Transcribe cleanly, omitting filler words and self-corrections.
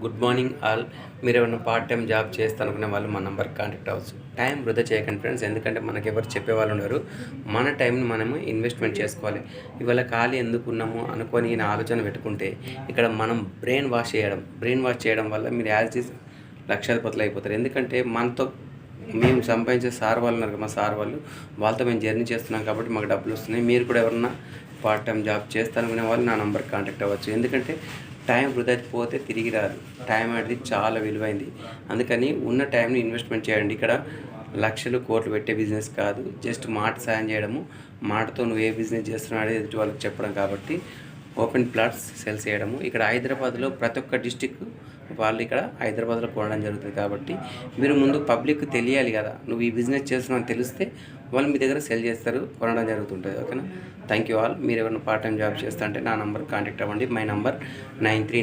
Good morning all. మీరు ఏమైనా part time job చేస్తానుకునే వాళ్ళు మా నంబర్కి కాంటాక్ట్ అవ్వచ్చు. టైం వృధా చేయకండి ఫ్రెండ్స్, ఎందుకంటే మనకి ఎవరు చెప్పేవాళ్ళు ఉండరు. మన టైంని మనము ఇన్వెస్ట్మెంట్ చేసుకోవాలి. ఇవాళ ఖాళీ ఎందుకు ఉన్నాము అనుకొని నా ఆలోచన పెట్టుకుంటే ఇక్కడ మనం బ్రెయిన్ వాష్ చేయడం వల్ల మీరు యాజ్ ఇస్ లక్షాధిపతులు అయిపోతారు. ఎందుకంటే మనతో మేము సంపాదించే సార్ వాళ్ళు ఉన్నారు, మా సార్ వాళ్ళతో మేము జర్నీ చేస్తున్నాం కాబట్టి మాకు డబ్బులు వస్తున్నాయి. మీరు కూడా ఎవరన్నా పార్ట్ టైం జాబ్ చేస్తానుకునే వాళ్ళు నా నంబర్కి కాంటాక్ట్ అవ్వచ్చు. ఎందుకంటే టైం వృధా పోతే తిరిగి రాదు. టైం అనేది చాలా విలువైంది. అందుకని ఉన్న టైంని ఇన్వెస్ట్మెంట్ చేయండి. ఇక్కడ లక్షలు కోట్లు పెట్టే బిజినెస్ కాదు, జస్ట్ మాట సాయం చేయడము. మాటతో నువ్వు ఏ బిజినెస్ చేస్తున్నావు అనేది ఎదుటి వాళ్ళకి చెప్పడం. కాబట్టి ఓపెన్ ప్లాట్స్ సేల్ చేయడము. ఇక్కడ హైదరాబాద్లో ప్రతి ఒక్క డిస్టిక్ వాళ్ళు ఇక్కడ హైదరాబాద్లో కొనడం జరుగుతుంది. కాబట్టి మీరు ముందు పబ్లిక్ తెలియాలి కదా, నువ్వు ఈ బిజినెస్ చేస్తున్నావు అని తెలిస్తే వాళ్ళు మీ దగ్గర సెల్ చేస్తారు, కొనడం జరుగుతుంటుంది. ఓకేనా? Thank you all. మీరు ఎవరైనా పార్ట్ టైం జాబ్ చేస్తా అంటే నా నంబర్ కాంటాక్ట్ అవ్వండి. My number 93